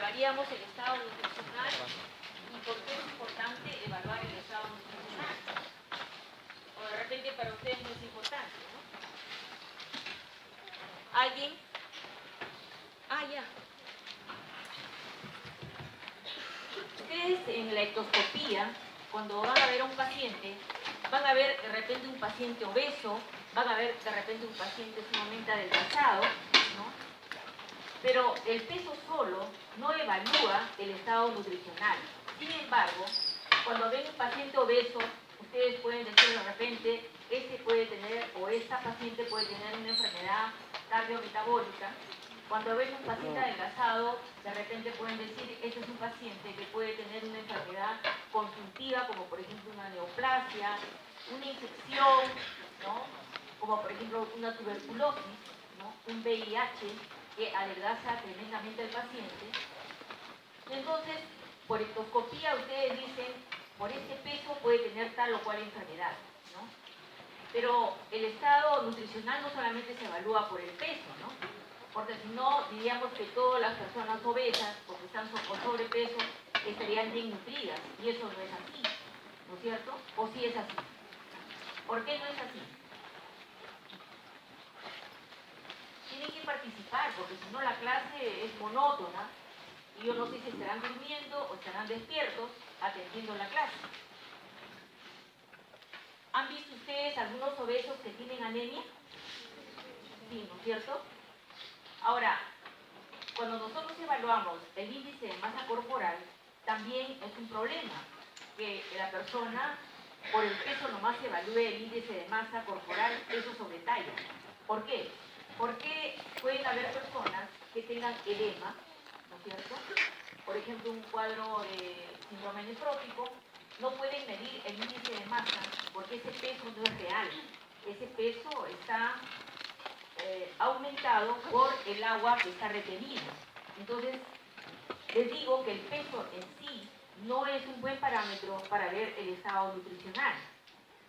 evaluaríamos el estado nutricional y por qué es importante evaluar el estado nutricional. O de repente para ustedes no es importante, ¿no? ¿Alguien? Ah, ya. Ustedes en la ectoscopía, cuando van a ver a un paciente, van a ver de repente un paciente obeso, van a ver de repente un paciente sumamente adelgazado, ¿no? Pero el peso solo no evalúa el estado nutricional. Sin embargo, cuando ven un paciente obeso, ustedes pueden decir de repente, este puede tener o esta paciente puede tener una enfermedad cardiometabólica. Cuando ven un paciente adelgazado, de repente pueden decir, este es un paciente que puede tener una enfermedad consultiva, como por ejemplo una neoplasia, una infección, ¿no? Como por ejemplo una tuberculosis, ¿no? Un VIH, que adelgaza tremendamente al paciente. Entonces, por ectoscopía ustedes dicen, por este peso puede tener tal o cual enfermedad, ¿no? Pero el estado nutricional no solamente se evalúa por el peso, ¿no? Porque si no, diríamos que todas las personas obesas, porque están con sobrepeso, estarían bien nutridas, y eso no es así, ¿no es cierto? ¿O sí es así? ¿Por qué no es así? Tienen que participar, porque si no la clase es monótona y yo no sé si estarán durmiendo o estarán despiertos atendiendo la clase. ¿Han visto ustedes algunos obesos que tienen anemia? Sí, ¿no es cierto? Ahora, cuando nosotros evaluamos el índice de masa corporal, también es un problema que la persona por el peso nomás evalúe el índice de masa corporal, peso sobre talla. ¿Por qué? Porque pueden haber personas que tengan edema, ¿no es cierto? Por ejemplo, un cuadro de síndrome nefrótico, no pueden medir el índice de masa porque ese peso no es real. Ese peso está aumentado por el agua que está retenida. Entonces, les digo que el peso en sí no es un buen parámetro para ver el estado nutricional.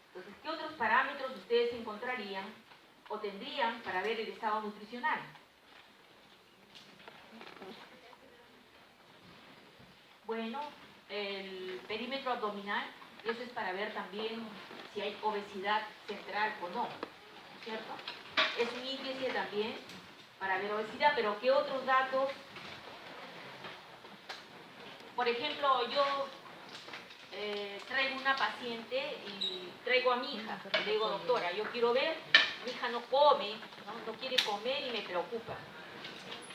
Entonces, ¿qué otros parámetros ustedes encontrarían o tendrían para ver el estado nutricional? Bueno, el perímetro abdominal, eso es para ver también si hay obesidad central o no, ¿cierto? Es un índice también para ver obesidad, pero ¿qué otros datos? Por ejemplo, yo traigo una paciente y traigo a mi hija. Le digo, doctora, yo quiero ver, mi hija no come, no quiere comer y me preocupa.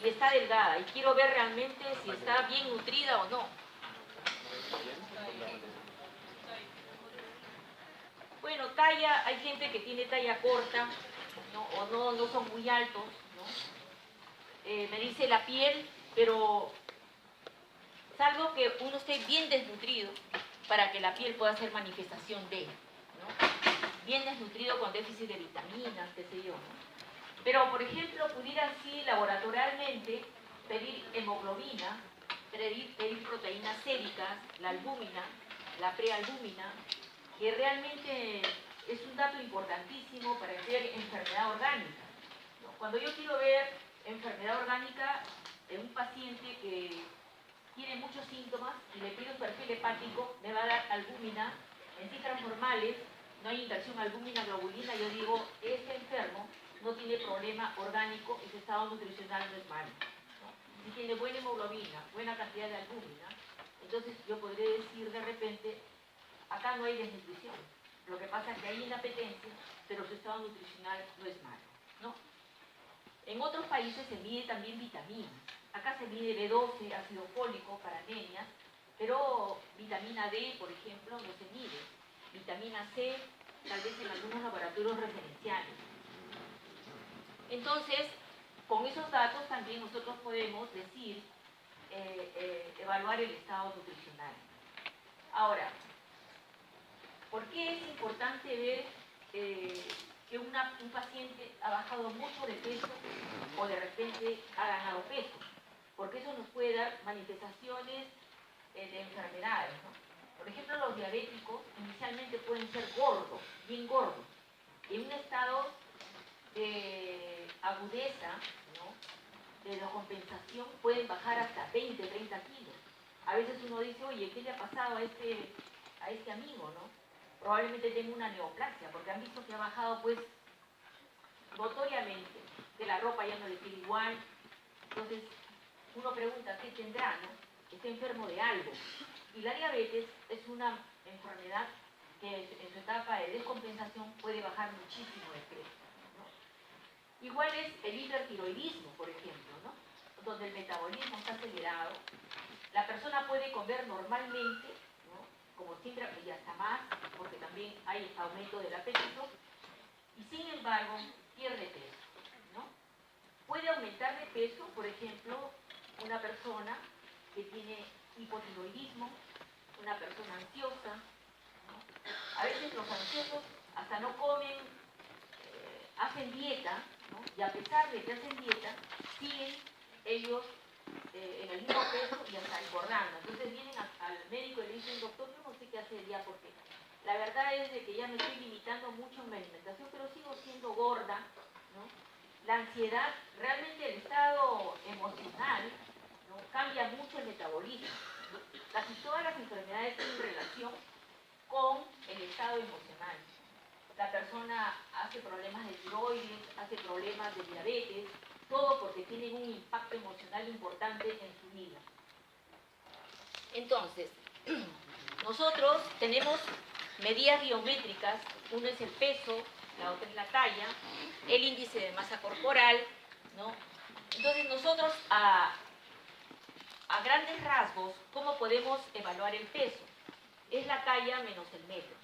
Y está delgada y quiero ver realmente si está bien nutrida o no. Bueno, talla, hay gente que tiene talla corta, ¿no? O no son muy altos, ¿no? Me dice la piel, pero salvo que uno esté bien desnutrido para que la piel pueda hacer manifestación de, ¿no? Bien desnutrido con déficit de vitaminas, qué sé yo, ¿no? Pero, por ejemplo, pudiera así laboratorialmente pedir hemoglobina, pedir proteínas séricas, la albúmina, la prealbúmina, que realmente es un dato importantísimo para ver enfermedad orgánica, ¿no? Cuando yo quiero ver enfermedad orgánica en un paciente que tiene muchos síntomas y le pido un perfil hepático, me va a dar albúmina en cifras normales, no hay interacción albúmina-globulina, yo digo, este enfermo no tiene problema orgánico y su estado nutricional no es malo, ¿no? Si tiene buena hemoglobina, buena cantidad de albúmina, entonces yo podré decir de repente, acá no hay desnutrición. Lo que pasa es que hay inapetencia, pero su estado nutricional no es malo, ¿no? En otros países se mide también vitaminas. Acá se mide B12, ácido fólico para anemias, pero vitamina D, por ejemplo, no se mide. Vitamina C, tal vez en algunos laboratorios referenciales. Entonces, con esos datos también nosotros podemos decir, evaluar el estado nutricional. Ahora, ¿por qué es importante ver que un paciente ha bajado mucho de peso o de repente ha ganado peso? Porque eso nos puede dar manifestaciones de enfermedades, ¿no? Por ejemplo, los diabéticos inicialmente pueden ser gordos, bien gordos. En un estado de agudeza, ¿no?, de descompensación, pueden bajar hasta 20, 30 A veces uno dice, oye, ¿qué le ha pasado a este amigo, no? Probablemente tenga una neoplasia, porque han visto que ha bajado, pues, notoriamente, que la ropa ya no le queda igual. Entonces, uno pregunta, ¿qué tendrá, no? Está enfermo de algo. Y la diabetes es una enfermedad que en su etapa de descompensación puede bajar muchísimo de peso, ¿no? Igual es el hipertiroidismo, por ejemplo, ¿no? Donde el metabolismo está acelerado. La persona puede comer normalmente, ¿no? Como siempre, y hasta más, porque también hay aumento del apetito, y sin embargo pierde peso, ¿no? Puede aumentar de peso, por ejemplo, una persona que tiene hipotiroidismo, una persona ansiosa, ¿no? A veces los ansiosos hasta no comen, hacen dieta, ¿no? Y a pesar de que hacen dieta, siguen ellos en el mismo peso y hasta engordando. Entonces vienen al médico y le dicen, doctor, yo no sé qué hacer ya porque la verdad es de que ya me estoy limitando mucho en mi alimentación, pero sigo siendo gorda, ¿no? La ansiedad, realmente el estado emocional, ¿no? Cambia mucho el metabolismo. Casi todas las enfermedades tienen relación con el estado emocional. La persona hace problemas de tiroides, hace problemas de diabetes, todo porque tienen un impacto emocional importante en su vida. Entonces, nosotros tenemos medidas biométricas, uno es el peso, la otra es la talla, el índice de masa corporal, ¿no? Entonces nosotros a grandes rasgos, ¿cómo podemos evaluar el peso? Es la talla menos el metro,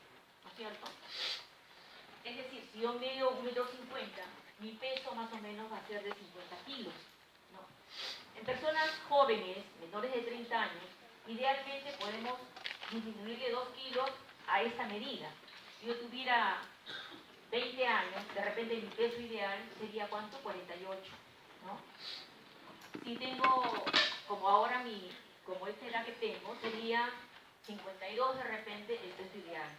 ¿no es cierto? Es decir, si yo mido 1,50 m, mi peso más o menos va a ser de 50 kilos, ¿no? En personas jóvenes, menores de 30 años, idealmente podemos disminuirle 2 kilos a esta medida. Si yo tuviera 20 años, de repente mi peso ideal sería ¿cuánto? 48, ¿no? Si tengo, como ahora como esta edad que tengo, sería 52 de repente el peso ideal.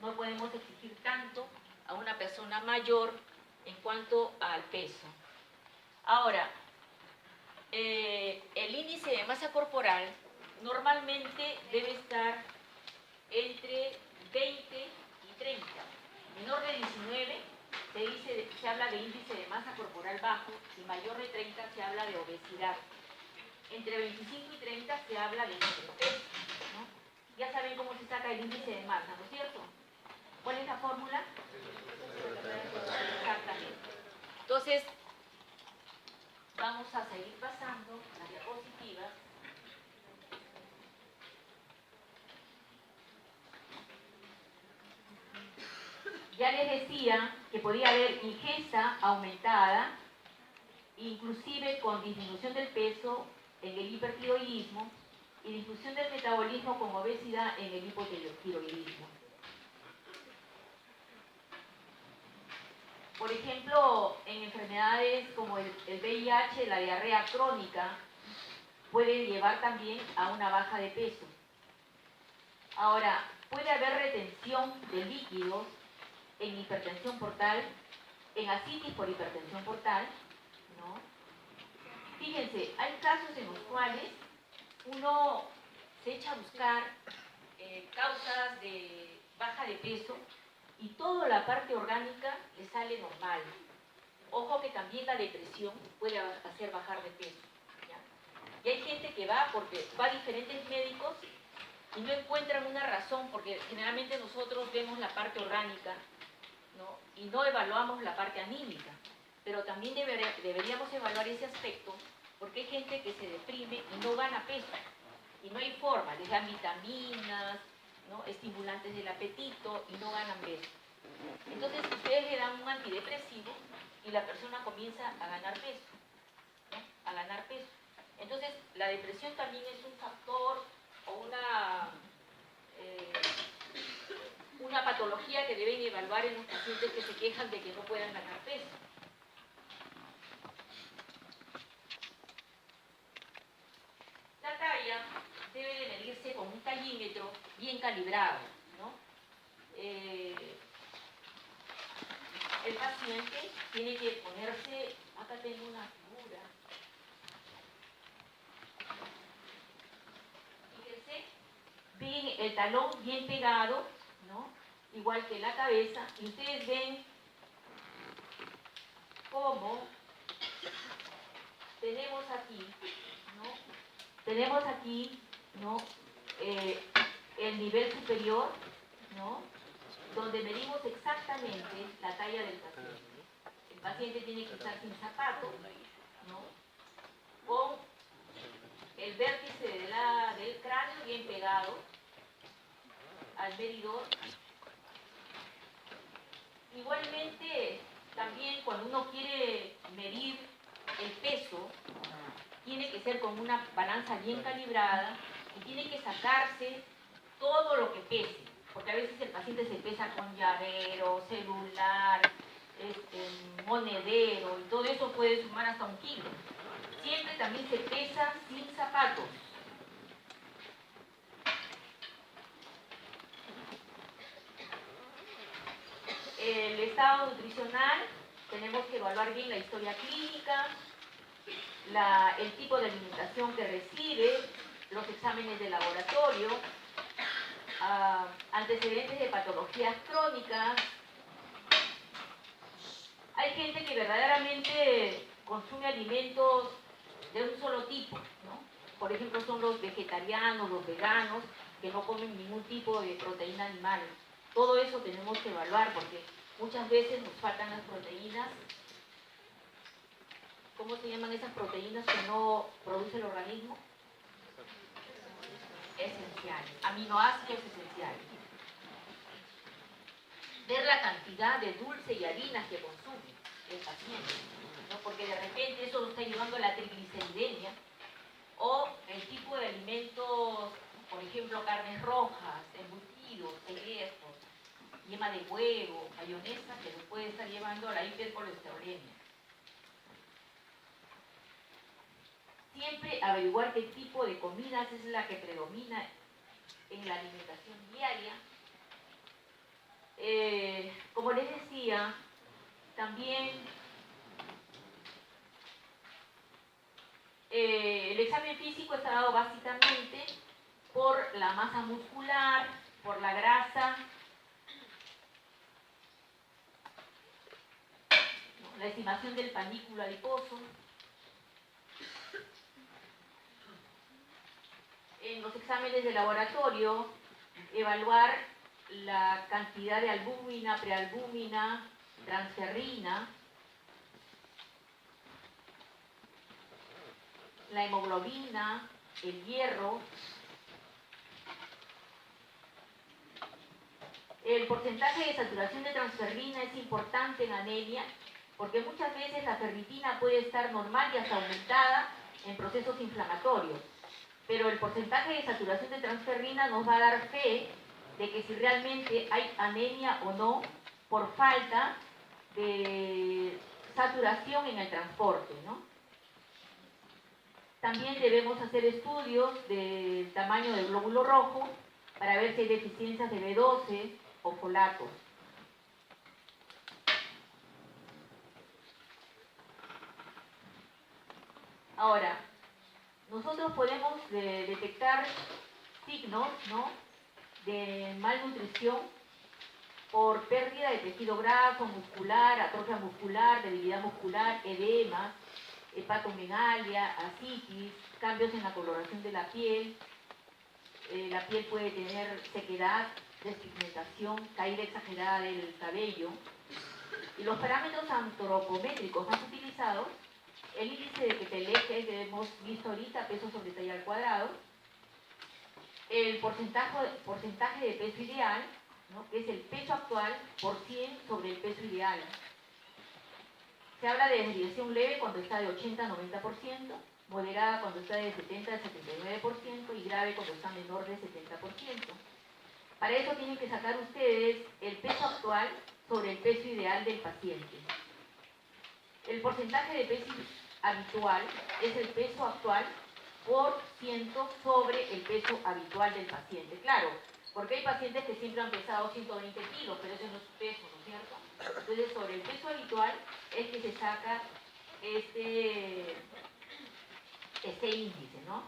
No podemos exigir tanto a una persona mayor en cuanto al peso. Ahora, el índice de masa corporal normalmente debe estar entre 20 y 30. Menor de 19 se habla de índice de masa corporal bajo y mayor de 30 se habla de obesidad. Entre 25 y 30 se habla de sobrepeso, ¿no? Ya saben cómo se saca el índice de masa, ¿no es cierto? ¿Cuál es la fórmula? Exactamente. Entonces, vamos a seguir pasando las diapositivas. Ya les decía que podía haber ingesta aumentada, inclusive con disminución del peso en el hipertiroidismo y disminución del metabolismo con obesidad en el hipotiroidismo. Por ejemplo, en enfermedades como el VIH, la diarrea crónica, puede llevar también a una baja de peso. Ahora, puede haber retención de líquidos en hipertensión portal, en ascitis por hipertensión portal, ¿no? Fíjense, hay casos en los cuales uno se echa a buscar causas de baja de peso y toda la parte orgánica le sale normal. Ojo que también la depresión puede hacer bajar de peso, ¿ya? Y hay gente que va a diferentes médicos y no encuentran una razón, porque generalmente nosotros vemos la parte orgánica, ¿no? Y no evaluamos la parte anímica, pero también deberíamos evaluar ese aspecto, porque hay gente que se deprime y no gana peso, y no hay forma, les dan vitaminas, ¿no? Estimulantes del apetito y no ganan peso. Entonces ustedes le dan un antidepresivo y la persona comienza a ganar peso, ¿no? A ganar peso. Entonces la depresión también es un factor o una patología que deben evaluar en los pacientes que se quejan de que no puedan ganar peso. La talla debe de medirse con un tallímetro bien calibrado, ¿no? El paciente tiene que ponerse, acá tengo una figura, ven el talón bien pegado, ¿no? Igual que la cabeza, y ustedes ven cómo tenemos aquí, ¿no? Tenemos aquí, ¿no? El nivel superior, ¿no? Donde medimos exactamente la talla del paciente. El paciente tiene que estar sin zapatos, ¿no? Con el vértice del cráneo bien pegado al medidor. Igualmente, también cuando uno quiere medir el peso, tiene que ser con una balanza bien calibrada y tiene que sacarse todo lo que pese, porque a veces el paciente se pesa con llavero, celular, monedero, y todo eso puede sumar hasta 1 kilo. Siempre también se pesa sin zapatos. El estado nutricional, tenemos que evaluar bien la historia clínica, el tipo de alimentación que recibe, los exámenes de laboratorio, antecedentes de patologías crónicas. Hay gente que verdaderamente consume alimentos de un solo tipo, ¿no? Por ejemplo, son los vegetarianos, los veganos, que no comen ningún tipo de proteína animal. Todo eso tenemos que evaluar porque muchas veces nos faltan las proteínas. ¿Cómo se llaman esas proteínas que no produce el organismo? Esenciales, aminoácidos esenciales. Ver la cantidad de dulce y harinas que consume el paciente, ¿no? Porque de repente eso nos está llevando a la trigliceridemia, o el tipo de alimentos, por ejemplo, carnes rojas, embutidos, celestos, yema de huevo, mayonesa, que nos puede estar llevando a la hipercolesterolemia. Siempre averiguar qué tipo de comidas es la que predomina en la alimentación diaria. Como les decía, también el examen físico está dado básicamente por la masa muscular, por la grasa, ¿no? La estimación del panículo adiposo. En los exámenes de laboratorio, evaluar la cantidad de albúmina, prealbúmina, transferrina, la hemoglobina, el hierro, el porcentaje de saturación de transferrina es importante en anemia porque muchas veces la ferritina puede estar normal y hasta aumentada en procesos inflamatorios, pero el porcentaje de saturación de transferrina nos va a dar fe de que si realmente hay anemia o no por falta de saturación en el transporte, ¿no? También debemos hacer estudios del tamaño del glóbulo rojo para ver si hay deficiencias de B12 o folatos. Ahora, nosotros podemos detectar signos, ¿no?, de malnutrición por pérdida de tejido graso, muscular, atrofia muscular, debilidad muscular, edemas, hepatomegalia, ascitis, cambios en la coloración de la piel puede tener sequedad, despigmentación, caída exagerada del cabello. Y los parámetros antropométricos más utilizados, el índice de Quetelet que hemos visto ahorita, peso sobre talla al cuadrado, el porcentaje de peso ideal, ¿no?, que es el peso actual por 100 sobre el peso ideal. Se habla de desviación leve cuando está de 80 a 90%, moderada cuando está de 70 a 79% y grave cuando está menor de 70%. Para eso tienen que sacar ustedes el peso actual sobre el peso ideal del paciente. El porcentaje de peso habitual es el peso actual por ciento sobre el peso habitual del paciente. Claro, porque hay pacientes que siempre han pesado 120 kilos, pero ese no es su peso, ¿no es cierto? Entonces, sobre el peso habitual es que se saca este índice, ¿no?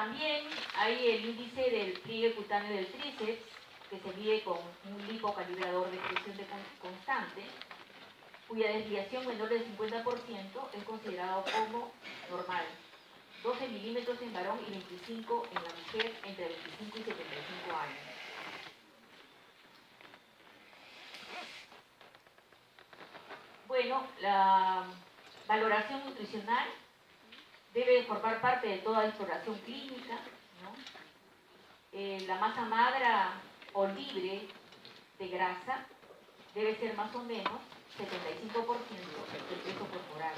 También hay el índice del pliegue cutáneo del tríceps, que se mide con un lipocalibrador de presión constante, cuya desviación menor del 50% es considerado como normal. 12 milímetros en varón y 25 en la mujer entre 25 y 75 años. Bueno, la valoración nutricional debe formar parte de toda exploración clínica, ¿no? La masa magra o libre de grasa debe ser más o menos 75% del peso corporal.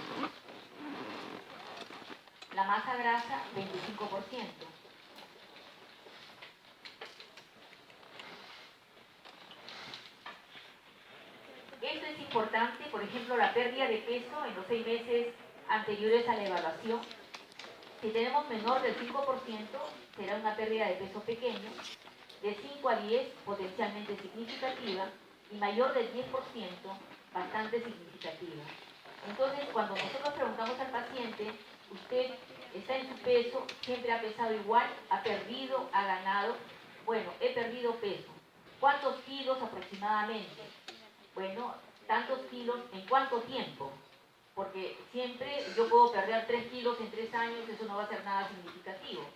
La masa grasa, 25%. Esto es importante, por ejemplo, la pérdida de peso en los 6 meses anteriores a la evaluación. Si tenemos menor del 5%, será una pérdida de peso pequeño, de 5 a 10 potencialmente significativa y mayor del 10% bastante significativa. Entonces, cuando nosotros preguntamos al paciente, usted está en su peso, siempre ha pesado igual, ha perdido, ha ganado. Bueno, he perdido peso. ¿Cuántos kilos aproximadamente? Bueno, tantos kilos, ¿en cuánto tiempo? Porque siempre yo puedo perder 3 kilos en 3 años, eso no va a ser nada significativo.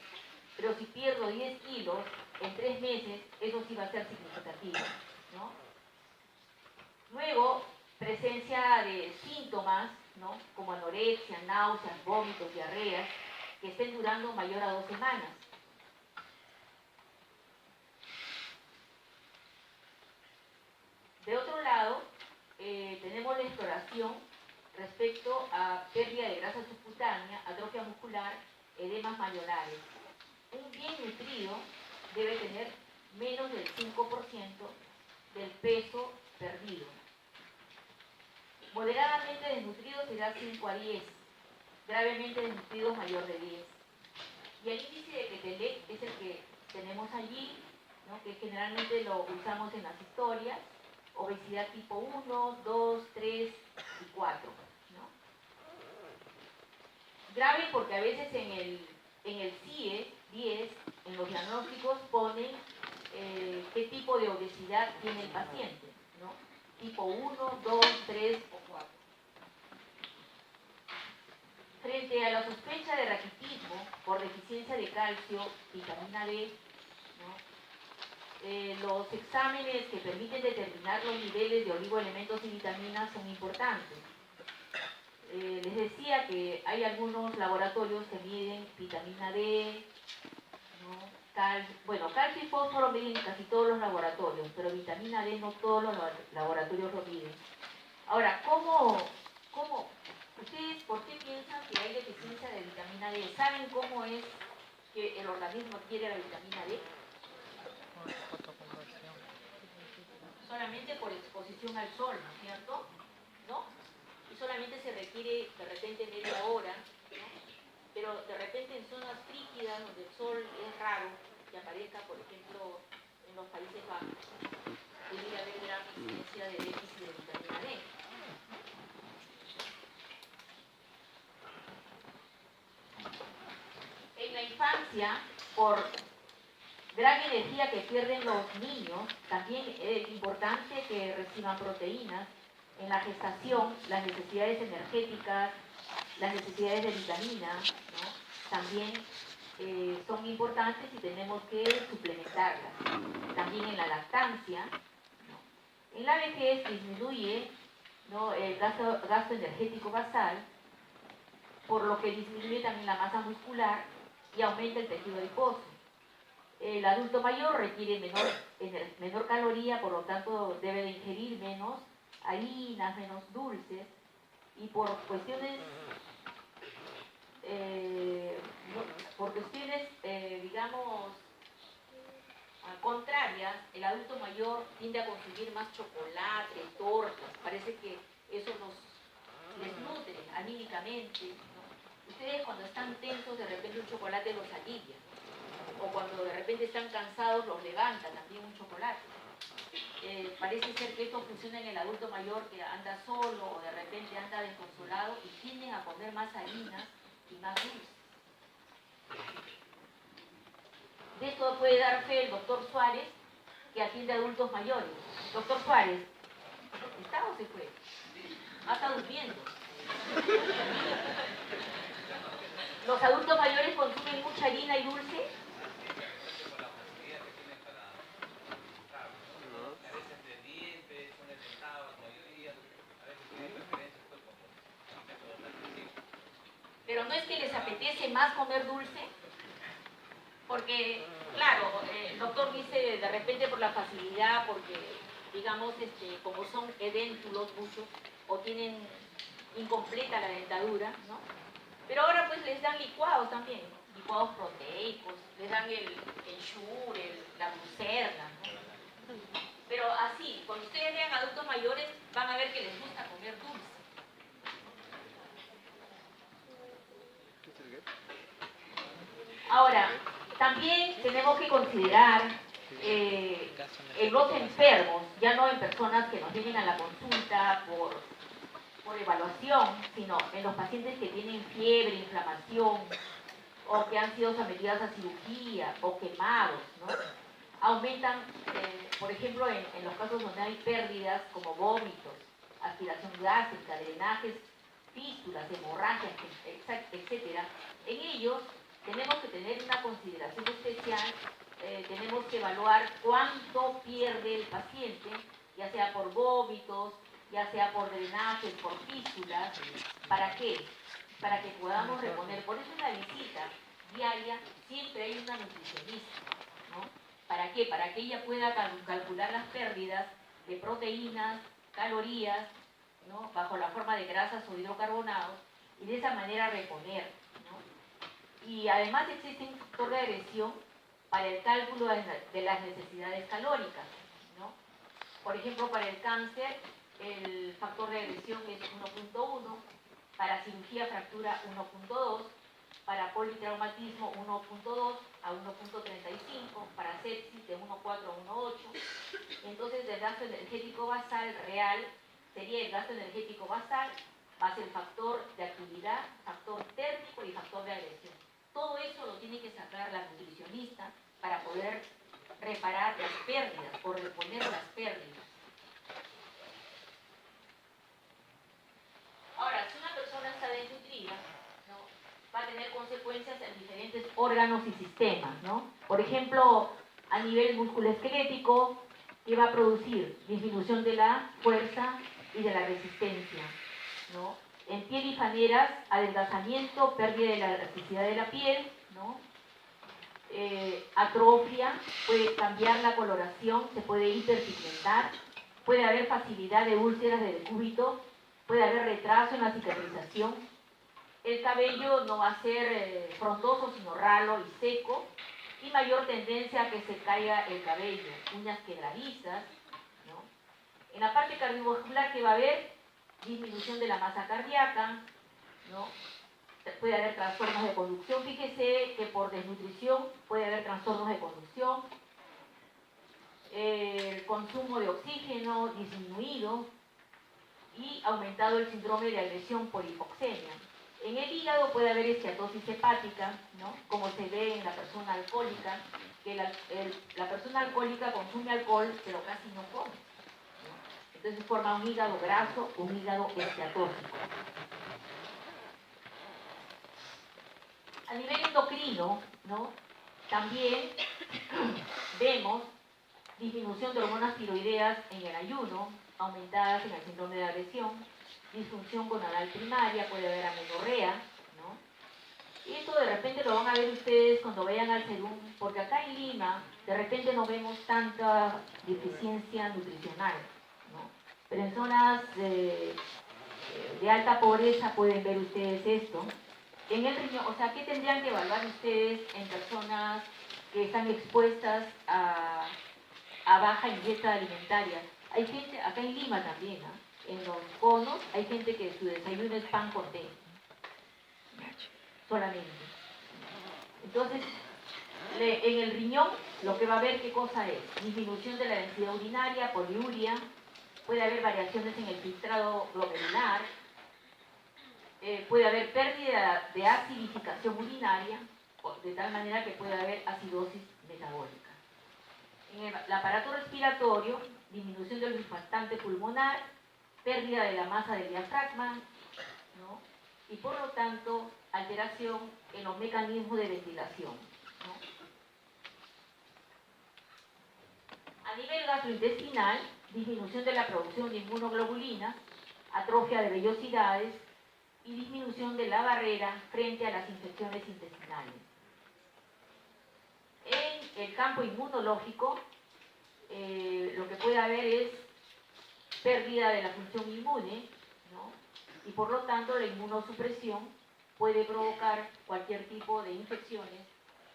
Pero si pierdo 10 kilos en 3 meses, eso sí va a ser significativo, ¿no? Luego, presencia de síntomas, ¿no? Como anorexia, náuseas, vómitos, diarreas, que estén durando mayor a 2 semanas. De otro lado, tenemos la exploración respecto a pérdida de grasa subcutánea, atrofia muscular, edemas mayores. Un bien nutrido debe tener menos del 5% del peso perdido. Moderadamente desnutrido será 5 a 10, gravemente desnutrido mayor de 10. Y el índice de Ketelec es el que tenemos allí, ¿no? Que generalmente lo usamos en las historias, obesidad tipo 1, 2, 3 y 4. ¿No? Grave porque a veces en el CIE 10, en los diagnósticos ponen qué tipo de obesidad tiene el paciente, ¿no? Tipo 1, 2, 3 o 4. Frente a la sospecha de raquitismo por deficiencia de calcio, vitamina D, ¿no? Los exámenes que permiten determinar los niveles de oligoelementos y vitaminas son importantes. Les decía que hay algunos laboratorios que miden vitamina D, ¿no? Calcio y fósforo miden casi todos los laboratorios, pero vitamina D no todos los laboratorios lo miden. Ahora, ¿ustedes por qué piensan que hay deficiencia de vitamina D? ¿Saben cómo es que el organismo adquiere la vitamina D? Solamente por exposición al sol, ¿no es cierto? ¿No? Y solamente se requiere de repente media hora, ¿no? Pero de repente en zonas frígidas donde el sol es raro que aparezca, por ejemplo, en los Países Bajos, debería haber gran incidencia de déficit de vitamina D. En la infancia, por gran energía que pierden los niños, también es importante que reciban proteínas. En la gestación, las necesidades energéticas, las necesidades de vitaminas, ¿no? También son importantes y tenemos que suplementarlas. También en la lactancia, ¿no? En la vejez disminuye, ¿no? El gasto energético basal, por lo que disminuye también la masa muscular y aumenta el tejido adiposo. El adulto mayor requiere menor caloría, por lo tanto debe de ingerir menos harinas, menos dulces, y por cuestiones digamos, contrarias, el adulto mayor tiende a consumir más chocolate, tortas, parece que eso les nutre anímicamente, ¿no? Ustedes cuando están tensos de repente un chocolate los alivia, ¿no? O cuando de repente están cansados los levanta también un chocolate. Parece ser que esto funciona en el adulto mayor que anda solo o de repente anda desconsolado y tienden a comer más harinas y más dulces. puede dar fe el doctor Suárez, que atiende a adultos mayores. Doctor Suárez, ¿está o se fue? Ah, está durmiendo. ¿Los adultos mayores consumen mucha harina y dulce? Pero no es que les apetece más comer dulce, porque, claro, el doctor dice de repente por la facilidad, porque, digamos, como son edéntulos muchos, o tienen incompleta la dentadura, ¿no? Pero ahora pues les dan licuados también, licuados proteicos, les dan el ensure, la lucerna, ¿no? Pero así, cuando ustedes vean adultos mayores, van a ver que les gusta comer dulce. Ahora, también tenemos que considerar en los enfermos, ya no en personas que nos vienen a la consulta por evaluación, sino en los pacientes que tienen fiebre, inflamación, o que han sido sometidos a cirugía, o quemados, ¿no? Aumentan, por ejemplo, en los casos donde hay pérdidas como vómitos, aspiración gástrica, drenajes, fístulas, hemorragias, etc. En ellos tenemos que tener una consideración especial, tenemos que evaluar cuánto pierde el paciente, ya sea por vómitos, ya sea por drenajes, por fístulas. ¿Para qué? Para que podamos reponer. Por eso en la visita diaria siempre hay una nutricionista, ¿no? ¿Para qué? Para que ella pueda calcular las pérdidas de proteínas, calorías, ¿no? Bajo la forma de grasas o hidrocarbonados, y de esa manera reponer, ¿no? Y además existe un factor de agresión para el cálculo de las necesidades calóricas, ¿no? Por ejemplo, para el cáncer, el factor de agresión es 1.1, para cirugía fractura 1.2, para politraumatismo 1.2 a 1.35, para sepsis de 1.4 a 1.8. Entonces el gasto energético basal real sería el gasto energético basal más el factor de actividad, factor térmico y factor de agresión. Todo eso lo tiene que sacar la nutricionista para poder reparar las pérdidas o reponer las pérdidas. Ahora, si una persona está desnutrida, ¿no?, va a tener consecuencias en diferentes órganos y sistemas, ¿no? Por ejemplo, a nivel musculoesquelético, que va a producir disminución de la fuerza y de la resistencia, ¿no? En piel y faneras, adelgazamiento, pérdida de la elasticidad de la piel, ¿no? Atrofia, puede cambiar la coloración, se puede hiperpigmentar, puede haber facilidad de úlceras del decúbito, puede haber retraso en la cicatrización. El cabello no va a ser frondoso, sino ralo y seco, y mayor tendencia a que se caiga el cabello, uñas quebradizas, ¿no? En la parte cardiovascular, que va a haber disminución de la masa cardíaca, ¿no? Puede haber trastornos de conducción. Fíjese que por desnutrición puede haber trastornos de conducción, el consumo de oxígeno disminuido y aumentado el síndrome de agresión por hipoxemia. En el hígado puede haber esteatosis hepática, ¿no?, como se ve en la persona alcohólica, que la persona alcohólica consume alcohol pero casi no come, ¿no? Entonces forma un hígado graso, un hígado esteatóxico. A nivel endocrino, ¿no?, también vemos disminución de hormonas tiroideas en el ayuno, aumentadas en el síndrome de agresión, disfunción gonadal primaria, puede haber amenorrea, ¿no? Y esto de repente lo van a ver ustedes cuando vayan al SEDUM, porque acá en Lima de repente no vemos tanta deficiencia nutricional, ¿no? Pero en zonas de alta pobreza pueden ver ustedes esto. En el riñón, o sea, ¿qué tendrían que evaluar ustedes en personas que están expuestas a baja ingesta alimentaria? Hay gente, acá en Lima también, ¿no?, en los conos, hay gente que su desayuno es pan con té, solamente. Entonces, en el riñón, lo que va a haber, ¿qué cosa es? Disminución de la densidad urinaria, poliuria, puede haber variaciones en el filtrado glomerular, puede haber pérdida de acidificación urinaria, de tal manera que pueda haber acidosis metabólica. En el aparato respiratorio, disminución del surfactante pulmonar, pérdida de la masa del diafragma, ¿no? Y por lo tanto, alteración en los mecanismos de ventilación, ¿no? A nivel gastrointestinal, disminución de la producción de inmunoglobulinas, atrofia de vellosidades y disminución de la barrera frente a las infecciones intestinales. En el campo inmunológico, lo que puede haber es pérdida de la función inmune, ¿no? Y por lo tanto la inmunosupresión puede provocar cualquier tipo de infecciones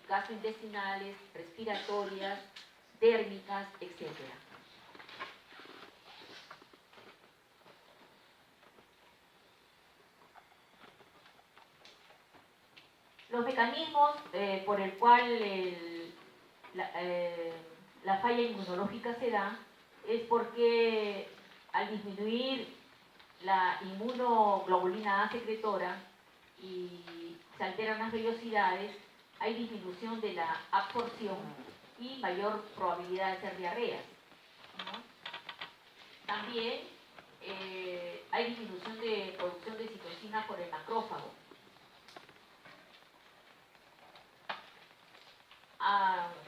gastrointestinales, respiratorias, térmicas, etc. Los mecanismos por el cual la falla inmunológica se da es porque al disminuir la inmunoglobulina A secretora y se alteran las vellosidades, hay disminución de la absorción y mayor probabilidad de hacer diarreas, ¿no? También hay disminución de producción de citocina por el macrófago.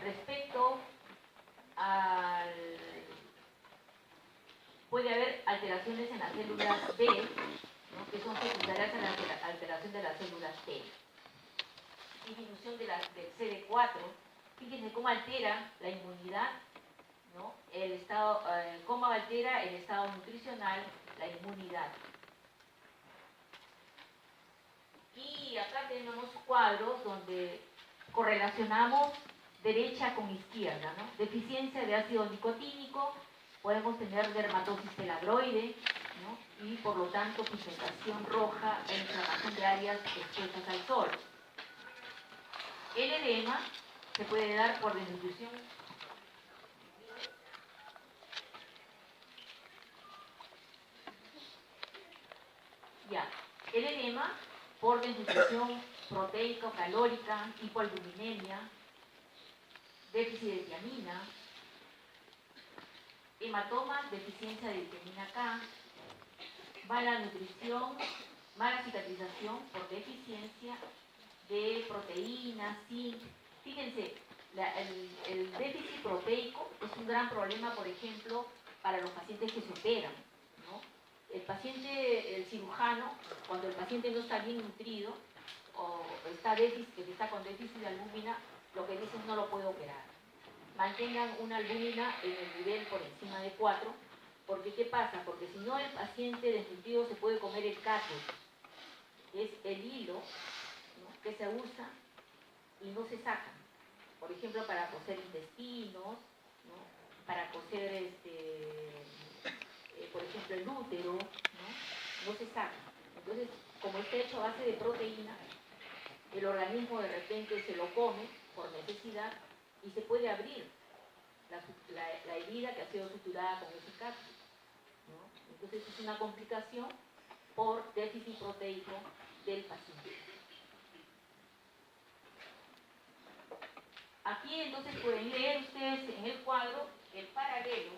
Respecto al... puede haber alteraciones en las células B, ¿no? Que son secundarias a la alteración de las células T. Disminución del CD4. Fíjense cómo altera la inmunidad, ¿no? El estado, cómo altera el estado nutricional, la inmunidad. Y acá tenemos cuadros donde correlacionamos derecha con izquierda, ¿no? Deficiencia de ácido nicotínico, podemos tener dermatosis peladroide, ¿no? Y por lo tanto pigmentación roja e inflamación de áreas expuestas al sol. El edema se puede dar por desnutrición el edema por desnutrición proteica o calórica, hipoalbuminemia, déficit de tiamina, hematomas, deficiencia de vitamina K, mala nutrición, mala cicatrización por deficiencia de proteínas, zinc. Fíjense, el déficit proteico es un gran problema, por ejemplo, para los pacientes que se operan, ¿no? El paciente, el cirujano, cuando el paciente no está bien nutrido o está con déficit de albúmina, lo que dicen es no lo puedo operar. Mantengan una albúmina en el nivel por encima de 4, porque ¿qué pasa? Porque si no el paciente desnutrido se puede comer el cátodo, que es el hilo, ¿no? Que se usa y no se saca. Por ejemplo, para coser intestinos, ¿no? Para coser, por ejemplo, el útero, ¿no? No se saca. Entonces, como está hecho a base de proteína, el organismo de repente se lo come por necesidad y se puede abrir la herida que ha sido suturada con ese cátodo, ¿no? Entonces es una complicación por déficit proteico del paciente. Aquí entonces pueden leer ustedes en el cuadro el paralelo,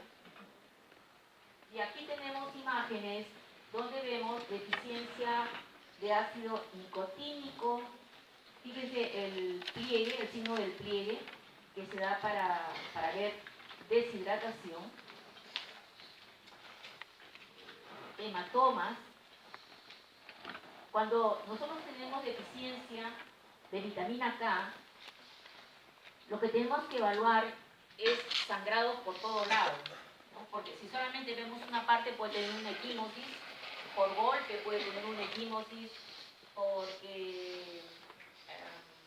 y aquí tenemos imágenes donde vemos deficiencia de ácido nicotínico. Fíjense el pliegue, el signo del pliegue que se da para ver deshidratación, hematomas. Cuando nosotros tenemos deficiencia de vitamina K, lo que tenemos que evaluar es sangrado por todos lados, ¿no? Porque si solamente vemos una parte, puede tener una equimosis por golpe, puede tener una equimosis porque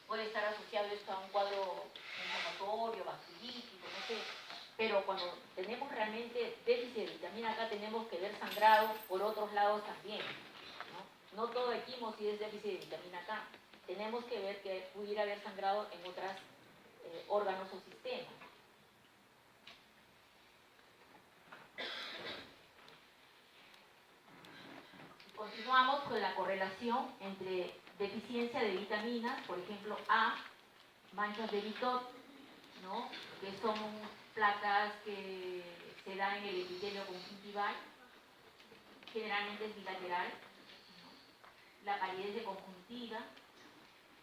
puede estar asociado esto a un cuadro inflamatorio, vasculítico, no sé. Pero cuando tenemos realmente déficit de vitamina K, tenemos que ver sangrado por otros lados también, ¿no? No todo equimosis es déficit de vitamina K. Tenemos que ver que pudiera haber sangrado en otras órganos o sistemas. Continuamos con la correlación entre deficiencia de vitaminas, por ejemplo A, manchas de Bitot, ¿no? Que son placas que se dan en el epitelio conjuntival, generalmente es bilateral, ¿no? La palidez de conjuntiva,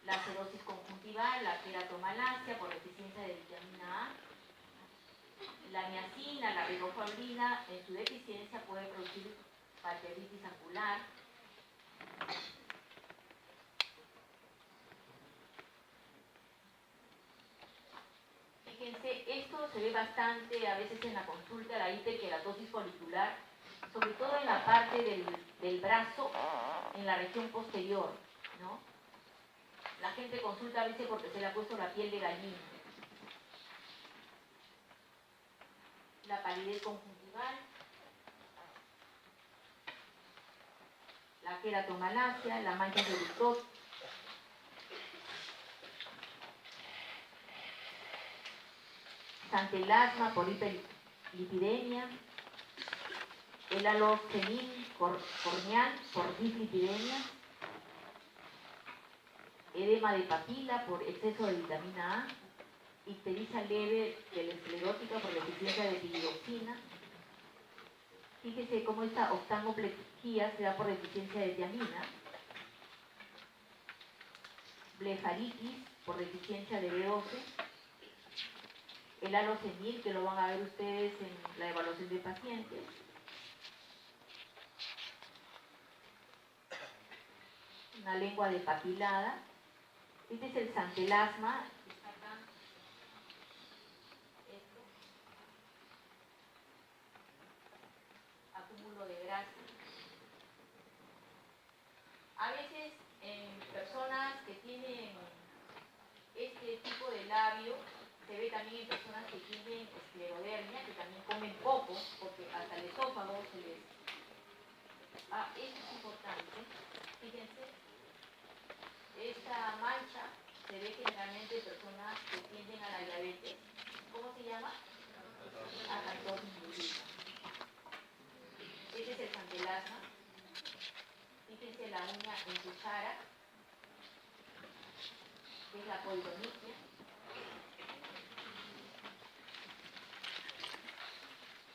la acidosis conjuntival, la queratomalacia por deficiencia de vitamina A, la niacina, la ribofabrina, en su deficiencia puede producir pancreatitis angular. Fíjense, esto se ve bastante a veces en la consulta, la hiperkeratosis folicular, sobre todo en la parte del brazo, en la región posterior, ¿no? La gente consulta a veces porque se le ha puesto la piel de gallina. La palidez conjuntival, la queratomalacia, la mancha de Bitot, santelasma por hiperlipidemia, el aloxenin corneal por dislipidemia, edema de papila por exceso de vitamina A, ictericia leve de la esclerótica por deficiencia de piridoxina. Fíjese cómo esta oftalmoplegia se da por deficiencia de tiamina, blefaritis por deficiencia de B12, el alocenil, que lo van a ver ustedes en la evaluación de pacientes, una lengua despapilada. Este es el santelasma, que está acá, esto, acúmulo de grasa. A veces en personas que tienen este tipo de labio, se ve también en personas que tienen esclerodermia, que también comen poco, porque hasta el esófago se les... esto es importante, fíjense, esta mancha se ve generalmente en personas que tienden a la diabetes. ¿Cómo se llama? Acantosis indulgente. Este es el santelasma. Fíjense la uña en cuchara, que es la poidonitia.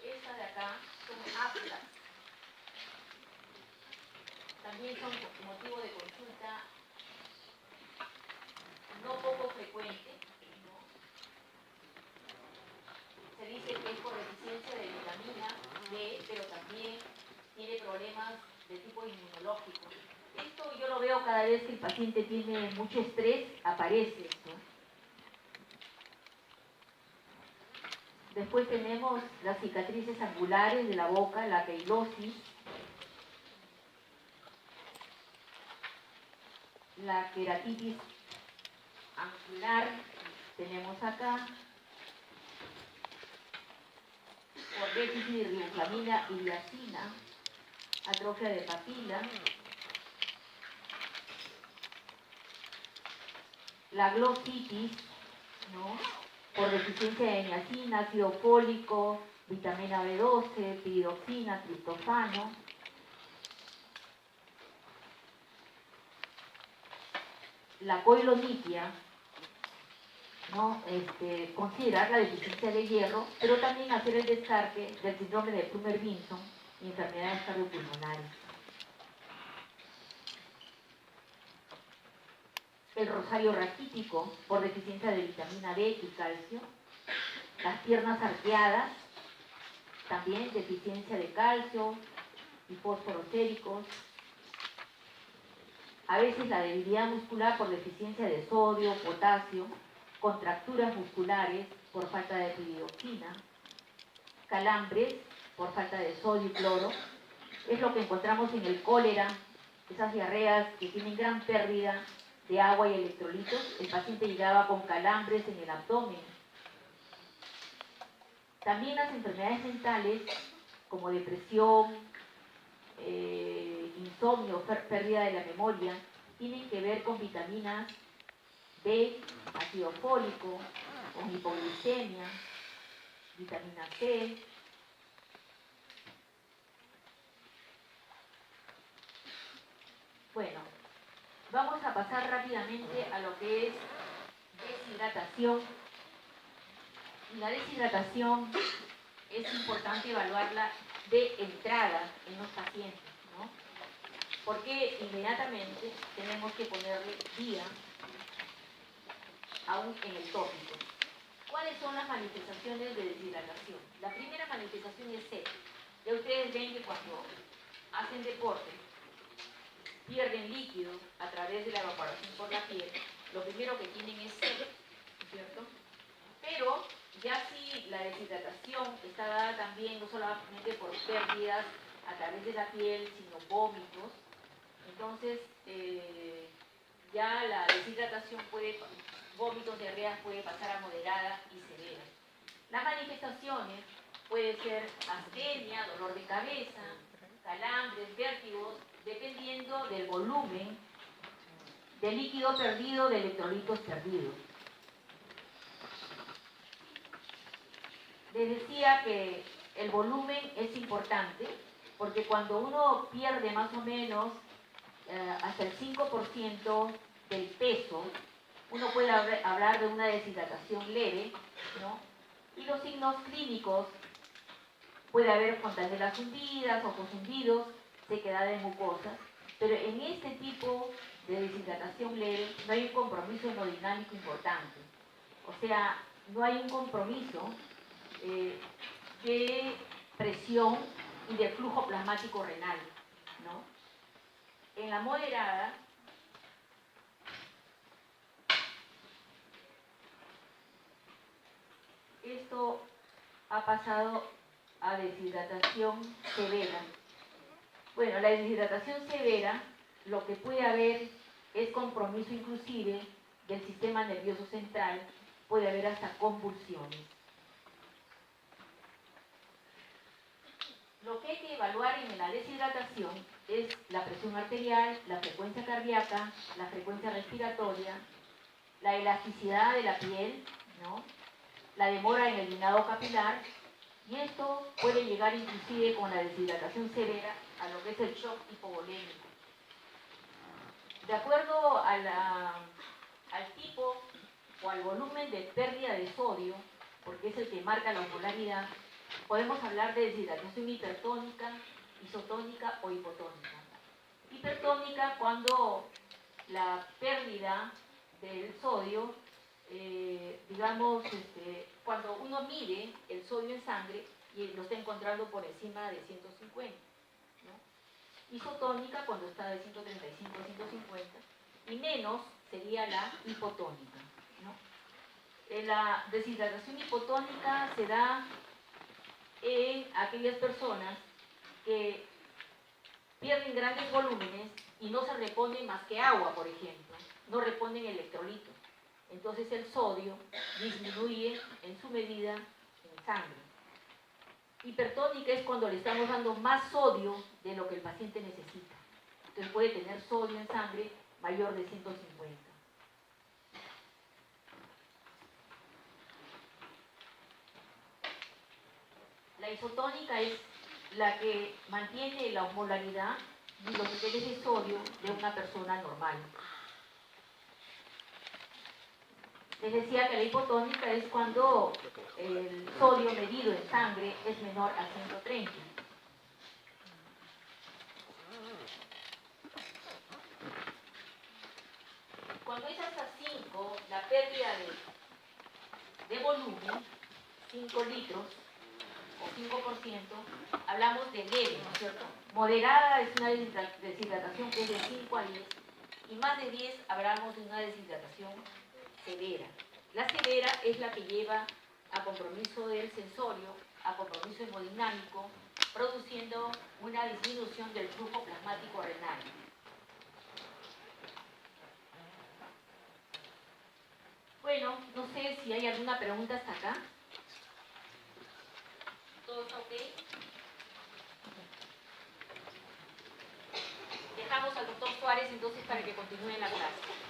Esta de acá son aftas. También son motivo de consulta no poco frecuente, ¿no? Se dice que es por deficiencia de vitamina D, pero también tiene problemas de tipo inmunológico. Esto yo lo veo cada vez que el paciente tiene mucho estrés, aparece, ¿no? Después tenemos las cicatrices angulares de la boca, la queilosis, la queratitis angular, tenemos acá, por déficit de riboflavina y niacina, atrofia de papila, la glositis, ¿no? Por deficiencia de niacina, ácido fólico, vitamina B12, piridoxina, triptofano. La coilonitia, ¿no? Considerar la deficiencia de hierro, pero también hacer el descarte del síndrome de Plummer-Vinson y enfermedades cardiopulmonares. El rosario raquítico por deficiencia de vitamina D y calcio. Las piernas arqueadas, también deficiencia de calcio y fósforos séricos. A veces la debilidad muscular por deficiencia de sodio, potasio, contracturas musculares por falta de piridoxina, calambres por falta de sodio y cloro. Es lo que encontramos en el cólera, esas diarreas que tienen gran pérdida de agua y electrolitos. El paciente llegaba con calambres en el abdomen. También las enfermedades mentales como depresión, insomnio, pérdida de la memoria, tienen que ver con vitaminas B, ácido fólico, con hipoglucemia, vitamina C. Bueno, vamos a pasar rápidamente a lo que es deshidratación. La deshidratación es importante evaluarla de entrada en los pacientes, ¿no? Porque inmediatamente tenemos que ponerle vía aún en el tópico. ¿Cuáles son las manifestaciones de deshidratación? La primera manifestación es sed. Ya ustedes ven que cuando hacen deporte pierden líquido a través de la evaporación por la piel, lo primero que tienen es sed, ¿cierto? Pero ya si la deshidratación está dada también no solamente por pérdidas a través de la piel, sino vómitos, entonces ya la deshidratación vómitos, diarreas puede pasar a moderada y severa. Las manifestaciones pueden ser astenia, dolor de cabeza, calambres, vértigos, dependiendo del volumen de líquido perdido, de electrolitos perdidos. Les decía que el volumen es importante porque cuando uno pierde más o menos hasta el 5% del peso, uno puede hablar de una deshidratación leve, ¿no? Y los signos clínicos, puede haber fontanelas hundidas, ojos hundidos, sequedad de mucosas, pero en este tipo de deshidratación leve no hay un compromiso hemodinámico importante. O sea, no hay un compromiso de presión y de flujo plasmático renal, ¿no? En la moderada, esto ha pasado a deshidratación severa. Bueno, la deshidratación severa, lo que puede haber es compromiso inclusive del sistema nervioso central, puede haber hasta convulsiones. Lo que hay que evaluar en la deshidratación es la presión arterial, la frecuencia cardíaca, la frecuencia respiratoria, la elasticidad de la piel, ¿no? La demora en el llenado capilar, y esto puede llegar inclusive con la deshidratación severa a lo que es el shock hipovolémico. De acuerdo a al tipo o al volumen de pérdida de sodio, porque es el que marca la osmolaridad, podemos hablar de deshidratación hipertónica, isotónica o hipotónica. Hipertónica cuando la pérdida del sodio, digamos, cuando uno mide el sodio en sangre y lo está encontrando por encima de 150, ¿no? Isotónica cuando está de 135 a 150, y menos sería la hipotónica, ¿no? La deshidratación hipotónica se da en aquellas personas que pierden grandes volúmenes y no se repone más que agua, por ejemplo, no reponen electrolitos. Entonces el sodio disminuye en su medida en sangre. Hipertónica es cuando le estamos dando más sodio de lo que el paciente necesita. Entonces puede tener sodio en sangre mayor de 150. La isotónica es la que mantiene la osmolaridad y los niveles de sodio de una persona normal. Les decía que la hipotónica es cuando el sodio medido en sangre es menor a 130. Cuando es hasta 5, la pérdida de volumen, 5 litros o 5%, hablamos de leve, ¿no es cierto? Moderada es una deshidratación que es de 5 a 10, y más de 10 hablamos de una deshidratación severa. La severa es la que lleva a compromiso del sensorio, a compromiso hemodinámico, produciendo una disminución del flujo plasmático renal. Bueno, no sé si hay alguna pregunta hasta acá. ¿Todo está ok? Dejamos al doctor Suárez entonces para que continúe la clase.